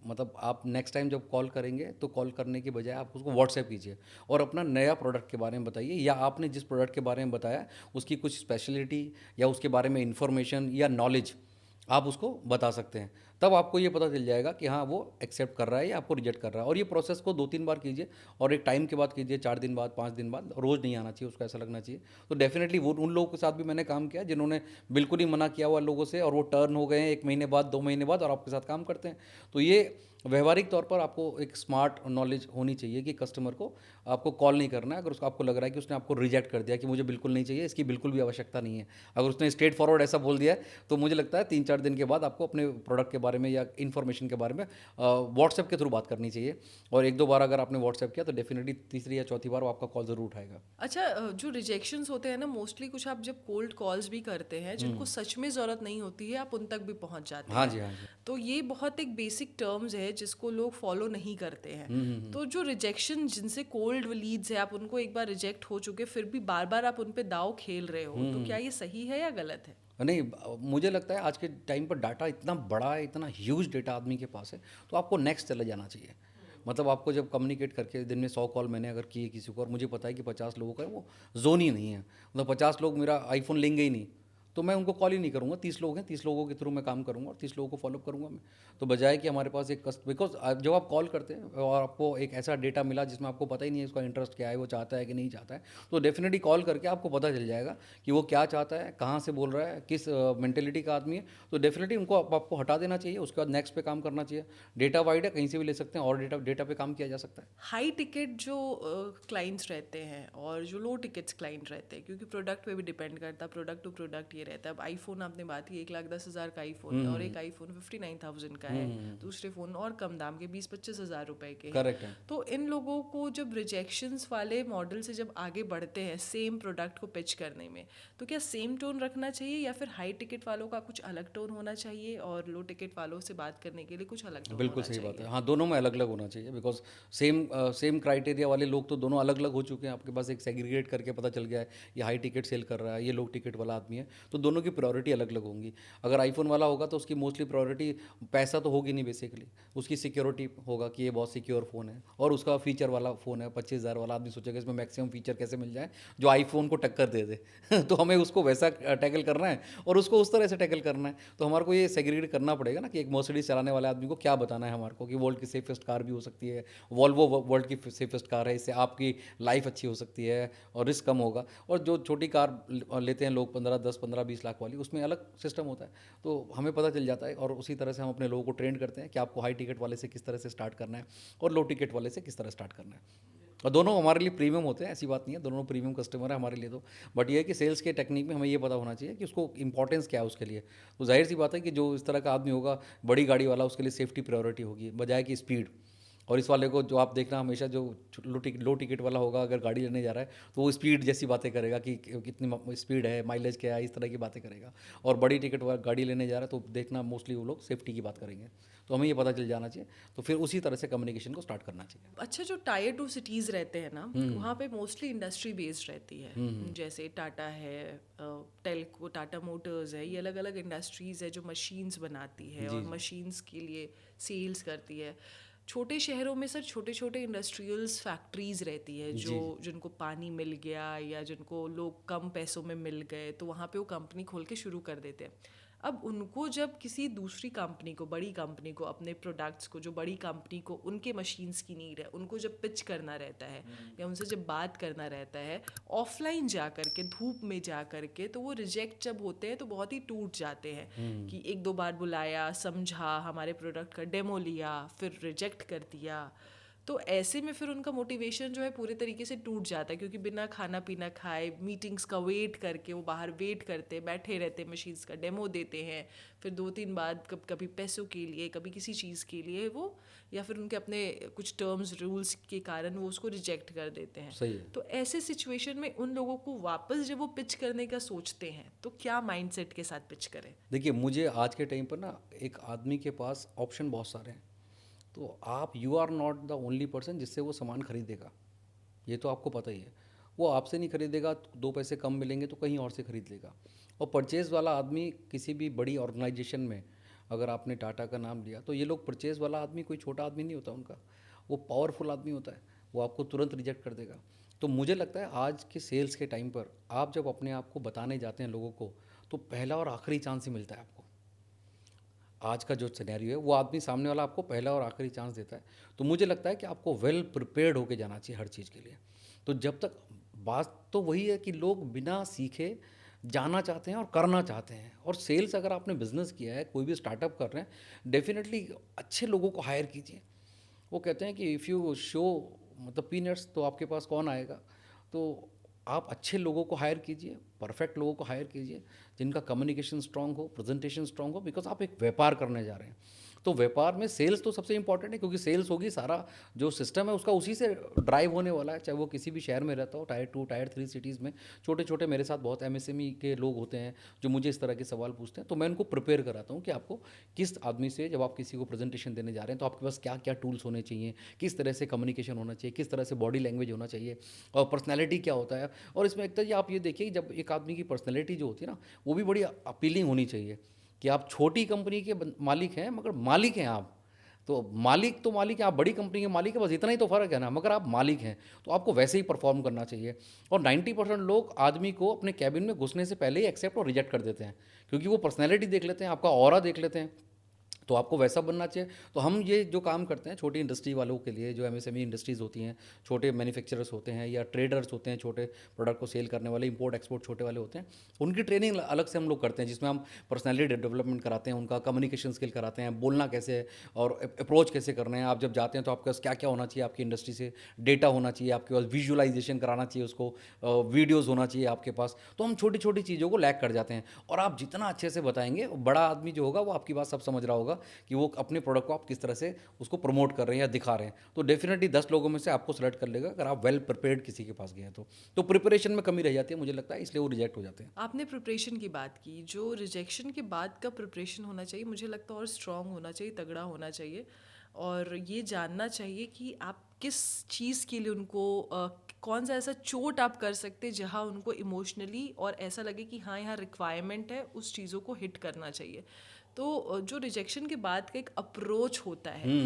मतलब आप नेक्स्ट टाइम जब कॉल करेंगे तो कॉल करने की बजाय आप उसको व्हाट्सएप कीजिए और अपना नया प्रोडक्ट के बारे में बताइए या आपने जिस प्रोडक्ट के बारे में बताया उसकी कुछ स्पेशलिटी या उसके बारे में इंफॉर्मेशन या नॉलेज आप उसको बता सकते हैं। तब आपको ये पता चल जाएगा कि हाँ वो एक्सेप्ट कर रहा है या आपको रिजेक्ट कर रहा है और ये प्रोसेस को 2-3 बार कीजिए और एक टाइम के बाद कीजिए, 4 दिन बाद, 5 दिन बाद, रोज़ नहीं आना चाहिए, उसको ऐसा लगना चाहिए। तो डेफ़िनेटली वो उन लोगों के साथ भी मैंने काम किया जिन्होंने बिल्कुल ही मना किया हुआ लोगों से और वो टर्न हो गए हैं 1 महीने बाद, 2 महीने बाद और आपके साथ काम करते हैं। तो ये व्यावहारिक तौर पर आपको एक स्मार्ट नॉलेज होनी चाहिए कि कस्टमर को आपको कॉल नहीं करना है अगर उसको आपको लग रहा है कि उसने आपको रिजेक्ट कर दिया कि मुझे बिल्कुल नहीं चाहिए, इसकी बिल्कुल भी आवश्यकता नहीं है। अगर उसने स्ट्रेट फॉरवर्ड ऐसा बोल दिया है, तो मुझे लगता है 3-4 दिन के बाद आपको अपने प्रोडक्ट के बारे में या इन्फॉर्मेशन के बारे में व्हाट्सएप के थ्रू बात करनी चाहिए और 1-2 बार अगर आपने व्हाट्सएप किया तो डेफिनेटली तीसरी या चौथी बार वो आपका कॉल ज़रूर उठाएगा। अच्छा, जो रिजेक्शंस होते हैं ना, मोस्टली कुछ आप जब कोल्ड कॉल्स भी करते हैं जिनको सच में ज़रूरत नहीं होती है, आप उन तक भी पहुंच जाते हाँ हैं। जी, हाँ जी। तो ये बहुत एक बेसिक टर्म्स है जिसको लोग फॉलो नहीं करते हैं। तो जो रिजेक्शन जिनसे कोल्ड लीड्स है, आप उनको एक बार रिजेक्ट हो चुके फिर भी बार बार आप उन पे दाव खेल रहे हो, तो क्या ये सही है या गलत है? नहीं मुझे लगता है आज के टाइम पर डाटा इतना बड़ा है, इतना ह्यूज डेटा आदमी के पास है, तो आपको नेक्स्ट चले जाना चाहिए। मतलब आपको जब कम्युनिकेट करके दिन में 100 कॉल मैंने अगर किए किसी को और मुझे पता है कि 50 लोगों का है, वो जोन ही नहीं है, मतलब 50 लोग मेरा आईफोन लेंगे ही नहीं, तो मैं उनको कॉल ही नहीं करूँगा। 30 लोग हैं, 30 लोगों के थ्रू मैं काम करूँगा और 30 लोगों को फॉलोअप करूँगा मैं। तो बजाय कि हमारे पास एक बिकॉज जब आप कॉल करते हैं और आपको एक ऐसा डेटा मिला जिसमें आपको पता ही नहीं है उसका इंटरेस्ट क्या है, वो चाहता है कि नहीं चाहता है, तो डेफिनेटली कॉल करके आपको पता चल जाएगा कि वो क्या चाहता है, कहाँ से बोल रहा है, किस मेंटेलिटी का आदमी है। तो डेफिनेटली उनको आपको हटा देना चाहिए, उसके बाद नेक्स्ट पे काम करना चाहिए। डेटा वाइड है, कहीं से भी ले सकते हैं और डेटा डेटा पे काम किया जा सकता है। हाई टिकट जो क्लाइंट्स रहते हैं और जो लो टिकट्स क्लाइंट रहते हैं, क्योंकि प्रोडक्ट पे भी डिपेंड करता है, प्रोडक्ट टू प्रोडक्ट ये रहता है। अब आईफोन आपने बात की, 1,10,000 का आईफोन है और एक आईफोन 59,000 का है, दूसरे फ़ोन और कम दाम के 20-25 हज़ार रुपए के हैं। करेक्ट है। तो इन लोगों को जब रिजेक्शंस वाले मॉडल से जब आगे बढ़ते हैं सेम प्रोडक्ट को पिच करने में, तो क्या सेम टोन रखना चाहिए या फिर हाई टिकट वालों का कुछ अलग टोन होना चाहिए और लो टिकट वालों से बात करने के लिए कुछ अलग टोन बिल्कुल होना सही चाहिए? बात है। हाँ, दोनों में अलग-अलग होना चाहिए बिकॉज़ सेम क्राइटेरिया वाले लोग तो दोनों अलग-अलग हो चुके हैं। आपके पास एक सेग्रीगेट करके पता चल गया है, ये हाई टिकट सेल कर रहा है, ये लो टिकट वाला आदमी है, तो दोनों की प्रायोरिटी अलग-अलग होंगी। अगर आईफ़ोन वाला होगा तो उसकी मोस्टली प्रायोरिटी पैसा तो होगी नहीं बेसिकली, उसकी सिक्योरिटी होगा कि ये बहुत सिक्योर फ़ोन है और उसका फीचर वाला फ़ोन है, 25,000 वाला आदमी सोचेगा इसमें मैक्सिमम फीचर कैसे मिल जाए, जो आईफ़ोन को टक्कर दे दे। तो हमें उसको वैसा टैकल करना है और उसको उस तरह से टैकल करना है। तो हमारे को ये सेग्रीगेट करना पड़ेगा ना कि एक मर्सिडीज़ चलाने वाले आदमी को क्या बताना है हमारे को कि वर्ल्ड की सेफेस्ट कार भी हो सकती है, वॉल्वो वर्ल्ड की सेफेस्ट कार है, इससे आपकी लाइफ अच्छी हो सकती है और रिस्क कम होगा। और जो छोटी कार लेते हैं लोग 15-10, 15-20 लाख वाली, उसमें अलग सिस्टम होता है। तो हमें पता चल जाता है और उसी तरह से हम अपने लोगों को ट्रेन करते हैं कि आपको हाई टिकट वाले से किस तरह से स्टार्ट करना है और लो टिकट वाले से किस तरह स्टार्ट करना है। और दोनों हमारे लिए प्रीमियम होते हैं, ऐसी बात नहीं है, दोनों प्रीमियम कस्टमर है हमारे लिए तो। बट ये है कि सेल्स के टेक्निक में हमें ये पता होना चाहिए कि उसको इंपॉर्टेंस क्या है उसके लिए। तो जाहिर सी बात है कि जो इस तरह का आदमी होगा, बड़ी गाड़ी वाला, उसके लिए सेफ्टी प्रायोरिटी होगी बजाय कि स्पीड। और इस वाले को जो आप देखना हमेशा जो लो टिकट वाला होगा, अगर गाड़ी लेने जा रहा है तो वो स्पीड जैसी बातें करेगा कि कितनी स्पीड है, माइलेज क्या है, इस तरह की बातें करेगा। और बड़ी टिकट वाला गाड़ी लेने जा रहा है तो देखना मोस्टली वो लोग सेफ्टी की बात करेंगे। तो हमें ये पता चल जाना चाहिए, तो फिर उसी तरह से कम्युनिकेशन को स्टार्ट करना चाहिए। अच्छा, जो टायर टू सिटीज़ रहते हैं ना, वहाँ पे मोस्टली इंडस्ट्री बेस्ड रहती है। जैसे टाटा है, टेल्को, टाटा मोटर्स है, ये अलग अलग इंडस्ट्रीज़ है जो मशीन्स बनाती है और मशीन्स के लिए सेल्स करती है। छोटे शहरों में सर छोटे छोटे इंडस्ट्रियल्स फैक्ट्रीज रहती है जो जिनको पानी मिल गया या जिनको लोग कम पैसों में मिल गए, तो वहाँ पे वो कंपनी खोल के शुरू कर देते हैं। अब उनको जब किसी दूसरी कंपनी को, बड़ी कंपनी को, अपने प्रोडक्ट्स को, जो बड़ी कंपनी को उनके मशीन्स की नीड है, उनको जब पिच करना रहता है या उनसे जब बात करना रहता है ऑफलाइन जा कर के, धूप में जा कर के, तो वो रिजेक्ट जब होते हैं तो बहुत ही टूट जाते हैं कि 1-2 बार बुलाया, समझा, हमारे प्रोडक्ट का डेमो लिया, फिर रिजेक्ट कर दिया। तो ऐसे में फिर उनका मोटिवेशन जो है पूरे तरीके से टूट जाता है, क्योंकि बिना खाना पीना खाए, मीटिंग्स का वेट करके वो बाहर वेट करते, बैठे रहते, मशीन्स का डेमो देते हैं, फिर 2-3 बार कभी पैसों के लिए, कभी किसी चीज़ के लिए वो, या फिर उनके अपने कुछ टर्म्स रूल्स के कारण वो उसको रिजेक्ट कर देते हैं। सही है। तो ऐसे सिचुएशन में उन लोगों को वापस जब वो पिच करने का सोचते हैं तो क्या माइंडसेट के साथ पिच करें? देखिए, मुझे आज के टाइम पर ना एक आदमी के पास ऑप्शन बहुत सारे हैं। तो आप you are not the only person जिससे वो सामान खरीदेगा, ये तो आपको पता ही है। वो आपसे नहीं खरीदेगा, 2 पैसे कम मिलेंगे तो कहीं और से खरीद लेगा। और परचेज़ वाला आदमी किसी भी बड़ी ऑर्गेनाइजेशन में, अगर आपने टाटा का नाम लिया, तो ये लोग परचेज़ वाला आदमी कोई छोटा आदमी नहीं होता उनका, वो पावरफुल आदमी होता है, वो आपको तुरंत रिजेक्ट कर देगा। तो मुझे लगता है आज के सेल्स के टाइम पर आप जब अपने आप को बताने जाते हैं लोगों को, तो पहला और आखिरी चांस ही मिलता है आपको। आज का जो सिनेरियो है वो आदमी सामने वाला आपको पहला और आखिरी चांस देता है। तो मुझे लगता है कि आपको वेल प्रिपेयर्ड होके जाना चाहिए हर चीज़ के लिए। तो जब तक, बात तो वही है कि लोग बिना सीखे जाना चाहते हैं और करना चाहते हैं। और सेल्स, अगर आपने बिजनेस किया है, कोई भी स्टार्टअप कर रहे हैं, डेफिनेटली अच्छे लोगों को हायर कीजिए। वो कहते हैं कि इफ़ यू शो मतलब पीनट्स, तो आपके पास कौन आएगा। तो आप अच्छे लोगों को हायर कीजिए, परफेक्ट लोगों को हायर कीजिए, जिनका कम्युनिकेशन स्ट्रांग हो, प्रेजेंटेशन स्ट्रांग हो, बिकॉज आप एक व्यापार करने जा रहे हैं। तो व्यापार में सेल्स तो सबसे इंपॉर्टेंट है, क्योंकि सेल्स होगी, सारा जो सिस्टम है उसका उसी से ड्राइव होने वाला है। चाहे वो किसी भी शहर में रहता हो, टायर 2 टायर 3 सिटीज़ में। छोटे छोटे मेरे साथ बहुत एमएसएमई के लोग होते हैं जो मुझे इस तरह के सवाल पूछते हैं, तो मैं उनको प्रिपेयर कराता हूँ कि आपको किस आदमी से, जब आप किसी को प्रेजेंटेशन देने जा रहे हैं, तो आपके पास क्या क्या टूल्स होने चाहिए, किस तरह से कम्युनिकेशन होना चाहिए, किस तरह से बॉडी लैंग्वेज होना चाहिए, और पर्सनैलिटी क्या होता है। और इसमें एक तरह आप ये देखिए, जब एक आदमी की पर्सनैलिटी जो होती है ना, वो भी बड़ी अपीलिंग होनी चाहिए। कि आप छोटी कंपनी के मालिक हैं, मगर मालिक हैं आप। तो मालिक हैं, आप बड़ी कंपनी के मालिक हैं, बस इतना ही तो फ़र्क है ना, मगर आप मालिक हैं। तो आपको वैसे ही परफॉर्म करना चाहिए। और 90% लोग आदमी को अपने कैबिन में घुसने से पहले ही एक्सेप्ट और रिजेक्ट कर देते हैं, क्योंकि वो पर्सनैलिटी देख लेते हैं, आपका ऑरा देख लेते हैं। तो आपको वैसा बनना चाहिए। तो हम ये जो काम करते हैं छोटी इंडस्ट्री वालों के लिए, जो एमएसएमई इंडस्ट्रीज़ होती हैं, छोटे मैन्युफैक्चरर्स होते हैं या ट्रेडर्स होते हैं, छोटे प्रोडक्ट को सेल करने वाले, इंपोर्ट एक्सपोर्ट छोटे वाले होते हैं, उनकी ट्रेनिंग अलग से हम लोग करते हैं, जिसमें हम पर्सनैलिटी डेवलपमेंट कराते हैं, उनका कम्युनिकेशन स्किल कराते हैं, बोलना कैसे है और अप्रोच कैसे करना है। आप जब जाते हैं तो आपके पास क्या क्या होना चाहिए, आपकी इंडस्ट्री से डेटा होना चाहिए, आपके पास विजुअलाइजेशन कराना चाहिए उसको, वीडियोज़ होना चाहिए आपके पास। तो हम छोटी छोटी चीज़ों को लैक कर जाते हैं। और आप जितना अच्छे से बताएंगे, बड़ा आदमी जो होगा वो आपकी बात सब समझ रहा होगा कि वो अपने प्रोडक्ट को आप किस तरह से उसको प्रमोट कर रहे हैं या दिखा रहे हैं। तो डेफिनेटली 10 लोगों में से आपको सेलेक्ट कर लेगा, अगर आप वेल प्रिपेयर्ड किसी के पास गए हैं तो प्रिपरेशन में कमी रह जाती है मुझे लगता है, इसलिए वो रिजेक्ट हो जाते हैं। आपने प्रिपरेशन की बात की, जो रिजेक्शन के बाद का प्रिपरेशन होना चाहिए मुझे लगता है और स्ट्रांग होना चाहिए, तगड़ा होना चाहिए। और ये जानना चाहिए कि आप किस चीज़ के लिए उनको कौन सा ऐसा चोट आप कर सकते जहाँ उनको इमोशनली और ऐसा लगे कि हाँ यहाँ रिक्वायरमेंट है, उस चीज़ों को हिट करना चाहिए। तो जो रिजेक्शन के बाद का एक अप्रोच होता है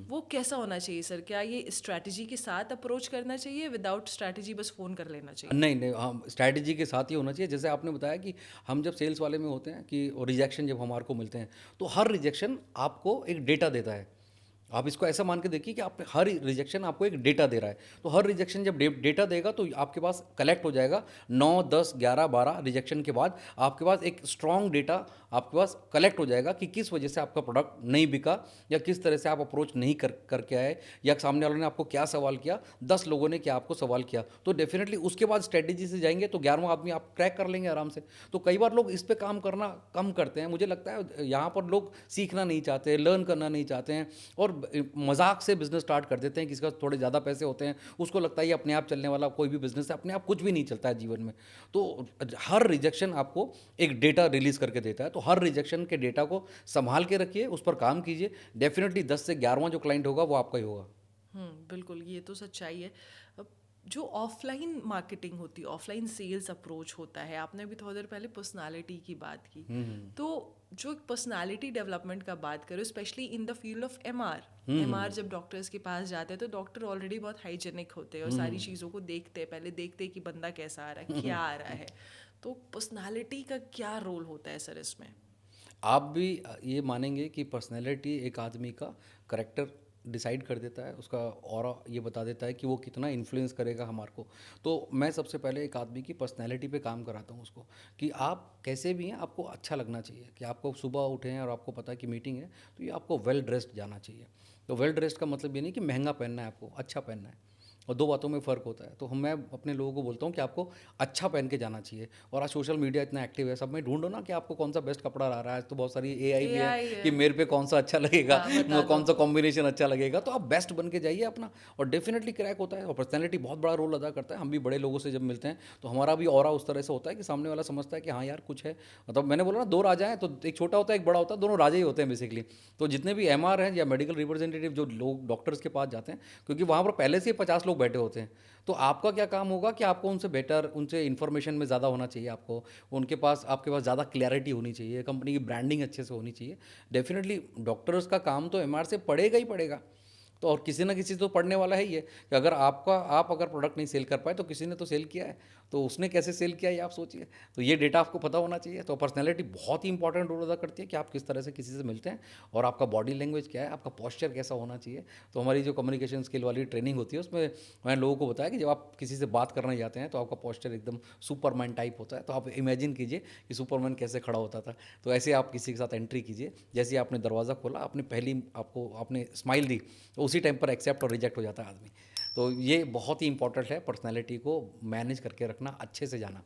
वो कैसा होना चाहिए सर? क्या ये स्ट्रैटेजी के साथ अप्रोच करना चाहिए, विदाउट स्ट्रैटेजी बस फ़ोन कर लेना चाहिए? नहीं नहीं, हम स्ट्रैटेजी के साथ ही होना चाहिए। जैसे आपने बताया कि हम जब सेल्स वाले में होते हैं कि रिजेक्शन जब हमारे को मिलते हैं, तो हर रिजेक्शन आपको एक डेटा देता है। आप इसको ऐसा मान के देखिए कि आप हर रिजेक्शन आपको एक डेटा दे रहा है। तो हर रिजेक्शन जब डेटा देगा तो आपके पास कलेक्ट हो जाएगा। 9 10 11 12 रिजेक्शन के बाद आपके पास एक स्ट्रॉन्ग डेटा आपके पास कलेक्ट हो जाएगा कि किस वजह से आपका प्रोडक्ट नहीं बिका, या किस तरह से आप अप्रोच नहीं करके आए, या सामने वालों ने आपको क्या सवाल किया, 10 लोगों ने क्या आपको सवाल किया। तो डेफिनेटली उसके बाद स्ट्रेटेजी से जाएंगे तो 11वां आदमी आप क्रैक कर लेंगे आराम से। तो कई बार लोग इस पे काम करना कम करते हैं। मुझे लगता है यहाँ पर लोग सीखना नहीं चाहते, लर्न करना नहीं चाहते हैं, और मजाक से बिजनेस स्टार्ट कर देते हैं। किसी का थोड़े ज़्यादा पैसे होते हैं, उसको लगता है ये अपने आप चलने वाला कोई भी बिजनेस है। अपने आप कुछ भी नहीं चलता है जीवन में। तो हर रिजेक्शन आपको एक डेटा रिलीज करके देता है। तो हर रिजेक्शन के डेटा को संभाल के रखिए, उस पर काम कीजिए। डेफिनेटली 10 से 11वां जो क्लाइंट होगा वो आपका ही होगा। बिल्कुल, ये तो सच्चाई है। अब जो ऑफलाइन मार्केटिंग होती है, ऑफलाइन सेल्स अप्रोच होता है, आपने अभी थोड़ी देर पहले पर्सनालिटी की बात की, तो जो पर्सनालिटी डेवलपमेंट का बात करो, specially in the field of MR जब डॉक्टर्स के पास जाते हैं तो डॉक्टर ऑलरेडी बहुत हाइजेनिक होते हैं और सारी चीज़ों को देखते हैं, पहले देखते हैं कि बंदा कैसा आ रहा है, क्या आ रहा है। तो पर्सनालिटी का क्या रोल होता है सर इसमें? आप भी ये मानेंगे कि पर्सनैलिटी एक आदमी का करेक्टर डिसाइड कर देता है, उसका ऑरा ये बता देता है कि वो कितना इन्फ्लुएंस करेगा हमारे को। तो मैं सबसे पहले एक आदमी की पर्सनैलिटी पे काम कराता हूँ उसको, कि आप कैसे भी हैं आपको अच्छा लगना चाहिए। कि आपको सुबह उठे हैं और आपको पता है कि मीटिंग है, तो ये आपको वेल ड्रेस्ड जाना चाहिए। तो वेल ड्रेस्ड का मतलब ये नहीं कि महंगा पहनना है, आपको अच्छा पहनना है। और दो बातों में फ़र्क होता है। तो मैं अपने लोगों को बोलता हूँ कि आपको अच्छा पहन के जाना चाहिए। और आज सोशल मीडिया इतना एक्टिव है, सब में ढूंढो ना कि आपको कौन सा बेस्ट कपड़ा आ रहा है। आज तो बहुत सारी एआई भी है एआई कि है। मेरे पे कौन सा अच्छा लगेगा, हाँ, बता दो। कौन सा कॉम्बिनेशन अच्छा लगेगा। तो आप बेस्ट बन के जाइए अपना, और डेफिनेटली क्रैक होता है। और पर्सनैलिटी बहुत बड़ा रोल अदा करता है। हम भी बड़े लोगों से जब मिलते हैं तो हमारा भी ऑरा उस तरह से होता है कि सामने वाला समझता है कि हाँ यार कुछ है। मतलब मैंने बोला ना, दो राजा हैं, तो एक छोटा होता है एक बड़ा होता है, दोनों राजा ही होते हैं बेसिकली। तो जितने भी एमआर हैं या मेडिकल रिप्रेजेंटेटिव जो लोग डॉक्टर्स के पास जाते हैं, क्योंकि वहाँ पर पहले से ही 50 लोग बैठे होते हैं, तो आपका क्या काम होगा कि आपको उनसे बेटर, उनसे इन्फॉर्मेशन में ज़्यादा होना चाहिए। आपको उनके पास, आपके पास ज़्यादा क्लैरिटी होनी चाहिए, कंपनी की ब्रांडिंग अच्छे से होनी चाहिए। डेफिनेटली डॉक्टर्स का काम तो एमआर से पड़ेगा ही पड़ेगा। तो और किसी ना किसी तो पढ़ने वाला है ही है कि अगर आप अगर प्रोडक्ट नहीं सेल कर पाए तो किसी ने तो सेल किया है, तो उसने कैसे सेल किया ये आप सोचिए। तो ये डेटा आपको पता होना चाहिए। तो पर्सनैलिटी बहुत ही इंपॉर्टेंट रोल अदा करती है कि आप किस तरह से किसी से मिलते हैं, और आपका बॉडी लैंग्वेज क्या है, आपका पॉस्चर कैसा होना चाहिए। तो हमारी जो कम्युनिकेशन स्किल वाली ट्रेनिंग होती है उसमें मैंने लोगों को बताया कि जब आप किसी से बात करने जाते हैं तो आपका पॉस्चर एकदम सुपरमैन टाइप होता है। तो आप इमेजिन कीजिए कि सुपरमैन कैसे खड़ा होता था। तो ऐसे आप किसी के साथ एंट्री कीजिए, जैसे ही आपने दरवाज़ा खोला, आपने पहली आपको आपने स्माइल दी, तो उसी टाइम पर एक्सेप्ट और रिजेक्ट हो जाता है आदमी। तो ये बहुत ही इंपॉर्टेंट है, पर्सनैलिटी को मैनेज करके रखना, अच्छे से जाना।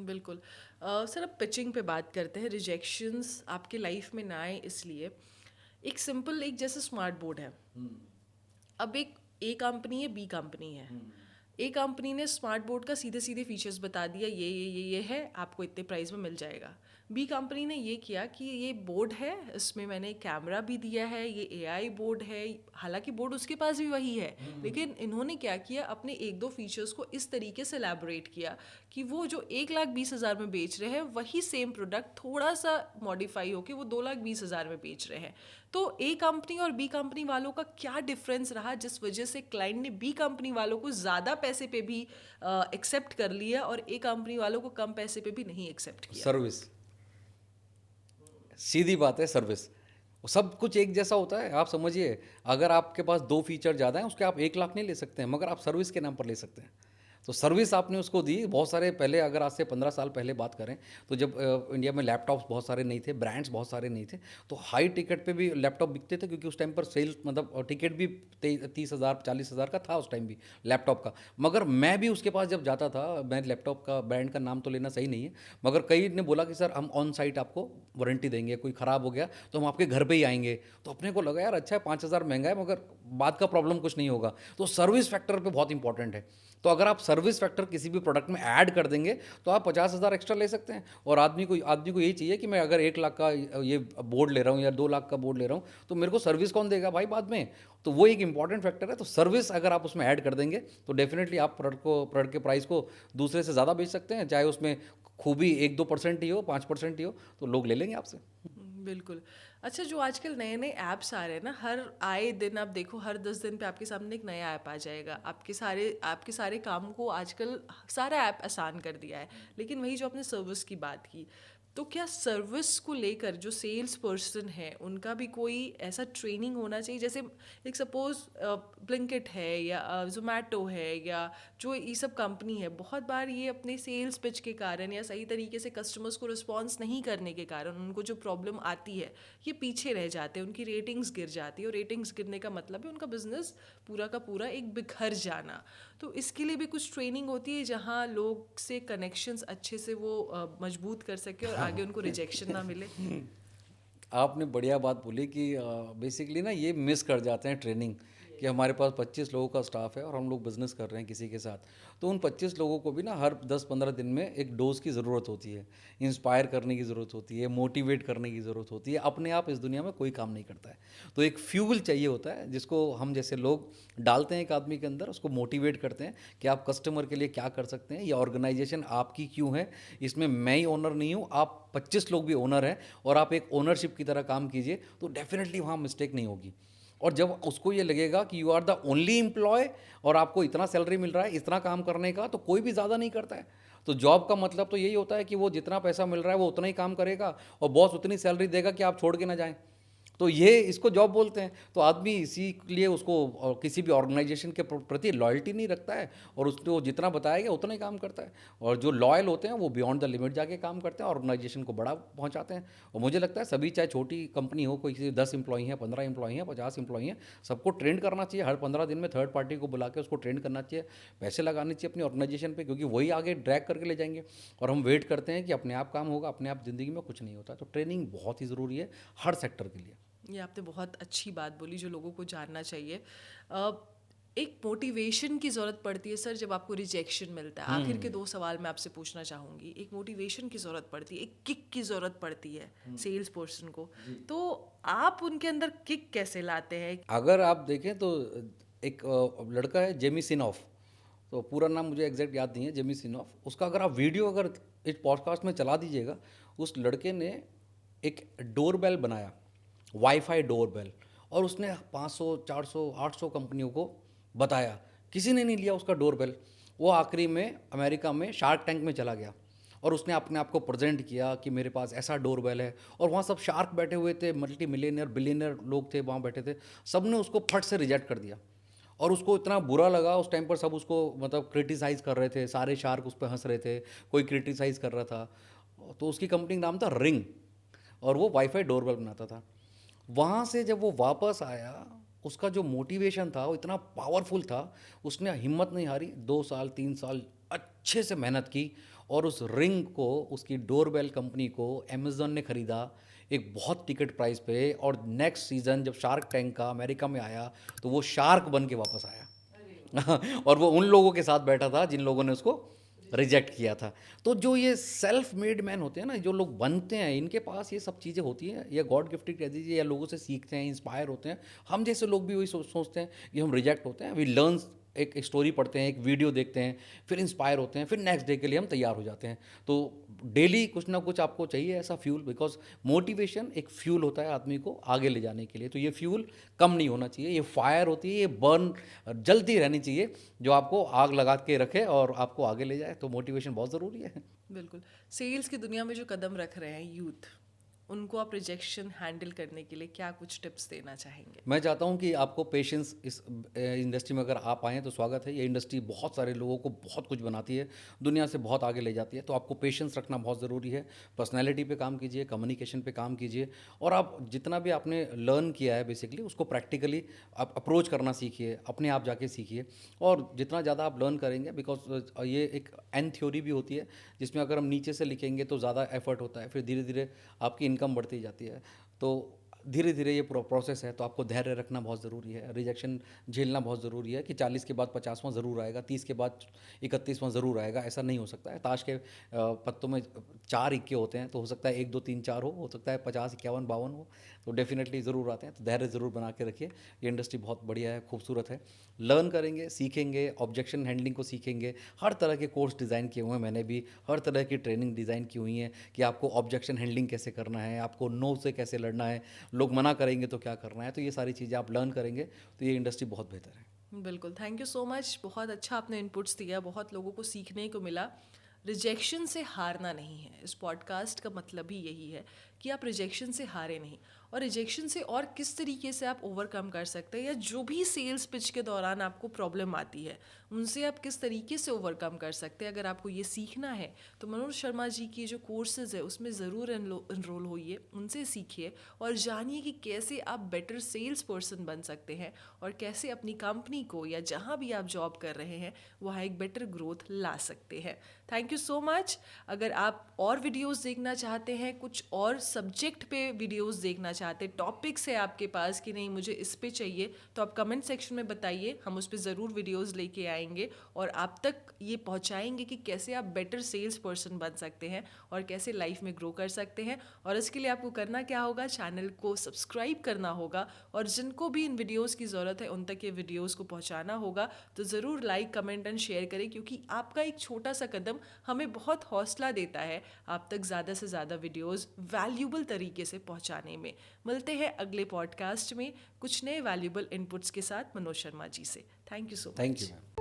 बिल्कुल। सर अब पिचिंग पे बात करते हैं। रिजेक्शंस आपके लाइफ में ना आए इसलिए एक सिंपल, एक जैसे स्मार्ट बोर्ड है। अब एक ए कंपनी है, बी कंपनी है। ए कंपनी ने स्मार्ट बोर्ड का सीधे सीधे फीचर्स बता दिया, ये है, आपको इतने प्राइस में मिल जाएगा। बी कंपनी ने ये किया कि ये बोर्ड है, इसमें मैंने कैमरा भी दिया है, ये एआई बोर्ड है। हालांकि बोर्ड उसके पास भी वही है, लेकिन इन्होंने क्या किया, अपने एक दो फीचर्स को इस तरीके से एलैबोरेट किया कि वो जो 1,20,000 में बेच रहे हैं, वही सेम प्रोडक्ट थोड़ा सा मॉडिफाई होकर वो 2,20,000 में बेच रहे हैं। तो ए कंपनी और बी कंपनी वालों का क्या डिफरेंस रहा जिस वजह से क्लाइंट ने बी कंपनी वालों को ज़्यादा पैसे पे भी एक्सेप्ट कर लिया और ए कंपनी वालों को कम पैसे पे भी नहीं एक्सेप्ट किया? सर्विस, सीधी बात है, सर्विस। सब कुछ एक जैसा होता है। आप समझिए, अगर आपके पास 2 फीचर ज़्यादा हैं, उसके आप 1 लाख नहीं ले सकते हैं, मगर आप सर्विस के नाम पर ले सकते हैं। तो सर्विस आपने उसको दी। बहुत सारे पहले, अगर आज से 15 साल पहले बात करें, तो जब इंडिया में लैपटॉप्स बहुत सारे नहीं थे, ब्रांड्स बहुत सारे नहीं थे, तो हाई टिकट पे भी लैपटॉप बिकते थे, क्योंकि उस टाइम पर सेल्स, मतलब टिकट भी 30,000 40,000 का था उस टाइम भी लैपटॉप का। मगर मैं भी उसके पास जब जाता था, मैं लैपटॉप का ब्रांड का नाम तो लेना सही नहीं है, मगर कई ने बोला कि सर हम ऑन साइट आपको वारंटी देंगे, कोई ख़राब हो गया तो हम आपके घर पे ही आएंगे। तो अपने को लगा यार अच्छा है, 5,000 महंगा है, मगर बाद का प्रॉब्लम कुछ नहीं होगा। तो सर्विस फैक्टर पे बहुत इंपॉर्टेंट है। तो अगर आप सर्विस फैक्टर किसी भी प्रोडक्ट में ऐड कर देंगे तो आप 50,000 एक्स्ट्रा ले सकते हैं। और आदमी को यही चाहिए कि मैं अगर 1 लाख का ये बोर्ड ले रहा हूँ या 2 लाख का बोर्ड ले रहा हूँ, तो मेरे को सर्विस कौन देगा भाई बाद में। तो वो एक इंपॉर्टेंट फैक्टर है। तो सर्विस अगर आप उसमें ऐड कर देंगे तो डेफिनेटली आप प्रोडक्ट के प्राइस को दूसरे से ज़्यादा बेच सकते हैं, चाहे उसमें खूबी 1-2% ही हो, 5% ही हो, तो लोग ले लेंगे आपसे। बिल्कुल। अच्छा, जो आजकल नए नए ऐप्स आ रहे हैं ना, हर आए दिन आप देखो, हर 10 दिन पे आपके सामने एक नया ऐप आ जाएगा। आपके सारे काम को आजकल सारा ऐप आसान कर दिया है। लेकिन वही जो आपने सर्विस की बात की, तो क्या सर्विस को लेकर जो सेल्स पर्सन है उनका भी कोई ऐसा ट्रेनिंग होना चाहिए? जैसे एक सपोज ब्लिंकिट है या जोमेटो है या जो ये सब कंपनी है, बहुत बार ये अपने सेल्स पिच के कारण या सही तरीके से कस्टमर्स को रिस्पॉन्स नहीं करने के कारण उनको जो प्रॉब्लम आती है, ये पीछे रह जाते हैं, उनकी रेटिंग्स गिर जाती है। और रेटिंग्स गिरने का मतलब है उनका बिजनेस पूरा का पूरा एक बिखर जाना। तो इसके लिए भी कुछ ट्रेनिंग होती है जहाँ लोग से कनेक्शंस अच्छे से वो मजबूत कर सके और आगे उनको रिजेक्शन ना मिले? आपने बढ़िया बात बोली कि बेसिकली ना ये मिस कर जाते हैं ट्रेनिंग, कि हमारे पास 25 लोगों का स्टाफ है और हम लोग बिज़नेस कर रहे हैं किसी के साथ। तो उन 25 लोगों को भी ना हर 10-15 दिन में एक डोज की ज़रूरत होती है, इंस्पायर करने की ज़रूरत होती है, मोटिवेट करने की ज़रूरत होती है। अपने आप इस दुनिया में कोई काम नहीं करता है। तो एक फ्यूल चाहिए होता है जिसको हम जैसे लोग डालते हैं एक आदमी के अंदर, उसको मोटिवेट करते हैं कि आप कस्टमर के लिए क्या कर सकते हैं, ये ऑर्गेनाइजेशन आपकी क्यों है, इसमें मैं ही ओनर नहीं हूँ, आप 25 लोग भी ओनर हैं और आप एक ओनरशिप की तरह काम कीजिए, तो डेफिनेटली वहाँ मिस्टेक नहीं होगी। और जब उसको ये लगेगा कि you are the only employ और आपको इतना सैलरी मिल रहा है इतना काम करने का, तो कोई भी ज़्यादा नहीं करता है। तो जॉब का मतलब तो यही होता है कि वो जितना पैसा मिल रहा है वो उतना ही काम करेगा और बॉस उतनी सैलरी देगा कि आप छोड़ के ना जाएं। तो ये इसको जॉब बोलते हैं। तो आदमी इसी लिए उसको और किसी भी ऑर्गेनाइजेशन के प्रति लॉयल्टी नहीं रखता है, और उसको जितना बताया गया उतना ही काम करता है। और जो लॉयल होते हैं वो बियॉन्ड द लिमिट जाके काम करते हैं, ऑर्गेनाइजेशन को बड़ा पहुंचाते हैं। और मुझे लगता है सभी, चाहे छोटी कंपनी हो, कोई किसी 10 एम्प्लॉई हैं, 15 एम्प्लॉई हैं, 50 एम्प्लॉई हैं, सबको ट्रेंड करना चाहिए। हर 15 दिन में थर्ड पार्टी को बुला के उसको ट्रेंड करना चाहिए, पैसे लगाने चाहिए अपनी ऑर्गेनाइजेशन पे, क्योंकि वही आगे ड्रैग करके ले जाएंगे। और हम वेट करते हैं कि अपने आप काम होगा, अपने आप ज़िंदगी में कुछ नहीं होता। तो ट्रेनिंग बहुत ही ज़रूरी है हर सेक्टर के लिए। ये आपने बहुत अच्छी बात बोली जो लोगों को जानना चाहिए। एक मोटिवेशन की ज़रूरत पड़ती है सर जब आपको रिजेक्शन मिलता है। आखिर के 2 सवाल मैं आपसे पूछना चाहूँगी। एक मोटिवेशन की ज़रूरत पड़ती है, एक किक की ज़रूरत पड़ती है सेल्स पर्सन को, तो आप उनके अंदर किक कैसे लाते हैं? अगर आप देखें तो एक लड़का है जेमी सिनॉफ, तो पूरा नाम मुझे एग्जैक्ट याद नहीं है, जेमी सिनॉफ। उसका अगर आप वीडियो अगर इस पॉडकास्ट में चला दीजिएगा, उस लड़के ने एक डोरबेल बनाया, वाईफाई डोरबेल, और उसने 500 400 800 कंपनियों को बताया। किसी ने नहीं लिया उसका डोरबेल। वो आखिरी में अमेरिका में शार्क टैंक में चला गया और उसने अपने आप को प्रेजेंट किया कि मेरे पास ऐसा डोरबेल है। और वहाँ सब शार्क बैठे हुए थे, मल्टी मिलियनियर बिलियनियर लोग थे वहाँ बैठे थे। सब ने उसको फट से रिजेक्ट कर दिया, और उसको इतना बुरा लगा उस टाइम पर। सब उसको मतलब क्रिटिसाइज़ कर रहे थे, सारे शार्क उस पर हंस रहे थे, कोई क्रिटिसाइज़ कर रहा था। तो उसकी कंपनी का नाम था रिंग, और वो वाईफाई डोरबेल बनाता था। वहाँ से जब वो वापस आया, उसका जो मोटिवेशन था वो इतना पावरफुल था, उसने हिम्मत नहीं हारी। 2 साल 3 साल अच्छे से मेहनत की, और उस रिंग को, उसकी डोरबेल कंपनी को अमेज़न ने ख़रीदा एक बहुत टिकट प्राइस पे। और नेक्स्ट सीज़न जब शार्क टैंक का अमेरिका में आया, तो वो शार्क बन के वापस आया। और वो उन लोगों के साथ बैठा था जिन लोगों ने उसको रिजेक्ट किया था। तो जो ये सेल्फ मेड मैन होते हैं ना, जो लोग बनते हैं, इनके पास ये सब चीज़ें होती हैं, या गॉड गिफ्टेड कह दीजिए, या लोगों से सीखते हैं, इंस्पायर होते हैं। हम जैसे लोग भी वही सोचते हैं कि हम रिजेक्ट होते हैं, वी लर्न, एक स्टोरी पढ़ते हैं, एक वीडियो देखते हैं, फिर इंस्पायर होते हैं, फिर नेक्स्ट डे के लिए हम तैयार हो जाते हैं। तो डेली कुछ ना कुछ आपको चाहिए ऐसा फ्यूल, बिकॉज मोटिवेशन एक फ्यूल होता है आदमी को आगे ले जाने के लिए। तो ये फ्यूल कम नहीं होना चाहिए, ये फायर होती है, ये बर्न जलती रहनी चाहिए, जो आपको आग लगा के रखे और आपको आगे ले जाए। तो मोटिवेशन बहुत ज़रूरी है। बिल्कुल। सेल्स की दुनिया में जो कदम रख रहे हैं यूथ, उनको आप रिजेक्शन हैंडल करने के लिए क्या कुछ टिप्स देना चाहेंगे? मैं चाहता हूं कि आपको पेशेंस, इस इंडस्ट्री में अगर आप आएँ तो स्वागत है। ये इंडस्ट्री बहुत सारे लोगों को बहुत कुछ बनाती है, दुनिया से बहुत आगे ले जाती है। तो आपको पेशेंस रखना बहुत ज़रूरी है। पर्सनैलिटी पे काम कीजिए, कम्युनिकेशन पे काम कीजिए, और आप जितना भी आपने लर्न किया है बेसिकली, उसको प्रैक्टिकली आप अप्रोच करना सीखिए, अपने आप जाके सीखिए। और जितना ज़्यादा आप लर्न करेंगे, बिकॉज ये एक एन थ्योरी भी होती है, जिसमें अगर हम नीचे से लिखेंगे तो ज़्यादा एफर्ट होता है, फिर धीरे धीरे आपकी इनकम बढ़ती जाती है। तो धीरे धीरे ये प्रोसेस है। तो आपको धैर्य रखना बहुत ज़रूरी है, रिजेक्शन झेलना बहुत ज़रूरी है कि 40 के बाद 50वां ज़रूर आएगा, 30 के बाद 31वां ज़रूर आएगा, ऐसा नहीं हो सकता है। ताश के पत्तों में 4 इक्के होते हैं, तो हो सकता है 1 2 3 4 हो सकता है 50 51 52 हो, तो डेफिनेटली ज़रूर आते हैं। तो धैर्य ज़रूर बना के रखिए। ये इंडस्ट्री बहुत बढ़िया है, खूबसूरत है। लर्न करेंगे, सीखेंगे, ऑब्जेक्शन हैंडलिंग को सीखेंगे। हर तरह के कोर्स डिज़ाइन किए हुए हैं मैंने भी, हर तरह की ट्रेनिंग डिज़ाइन की हुई है कि आपको ऑब्जेक्शन हैंडलिंग कैसे करना है, आपको नो से कैसे लड़ना है, लोग मना करेंगे तो क्या करना है। तो ये सारी चीज़ें आप लर्न करेंगे तो ये इंडस्ट्री बहुत बेहतर है। बिल्कुल, थैंक यू सो मच। बहुत अच्छा आपने इनपुट्स दिया, बहुत लोगों को सीखने को मिला। रिजेक्शन से हारना नहीं है, इस पॉडकास्ट का मतलब ही यही है कि आप रिजेक्शन से हारे नहीं, और रिजेक्शन से और किस तरीके से आप ओवरकम कर सकते हैं, या जो भी सेल्स पिच के दौरान आपको प्रॉब्लम आती है उनसे आप किस तरीके से ओवरकम कर सकते हैं। अगर आपको ये सीखना है तो मनोज शर्मा जी की जो कोर्सेज है उसमें ज़रूर इनरोल होइए, उनसे सीखिए और जानिए कि कैसे आप बेटर सेल्स पर्सन बन सकते हैं, और कैसे अपनी कंपनी को या जहाँ भी आप जॉब कर रहे हैं वहाँ एक बेटर ग्रोथ ला सकते हैं। Thank you so much. अगर आप और वीडियोस देखना चाहते हैं, कुछ और सब्जेक्ट पे वीडियोस देखना चाहते हैं, टॉपिक्स है आपके पास कि नहीं मुझे इस पे चाहिए, तो आप कमेंट सेक्शन में बताइए, हम उस पर ज़रूर वीडियोस लेके आएंगे और आप तक ये पहुंचाएंगे कि कैसे आप बेटर सेल्स पर्सन बन सकते हैं और कैसे लाइफ में ग्रो कर सकते हैं। और इसके लिए आपको करना क्या होगा, चैनल को सब्सक्राइब करना होगा, और जिनको भी इन वीडियोस की ज़रूरत है उन तक ये वीडियोस को पहुंचाना होगा। तो ज़रूर लाइक, कमेंट एंड शेयर करें, क्योंकि आपका एक छोटा सा कदम हमें बहुत हौसला देता है आप तक ज़्यादा से ज़्यादा वीडियोस वैल्यूबल तरीके से पहुंचाने में। मिलते हैं अगले पॉडकास्ट में कुछ नए वैल्यूबल इनपुट्स के साथ मनोज शर्मा जी से। Thank you so much. Thank you ma'am.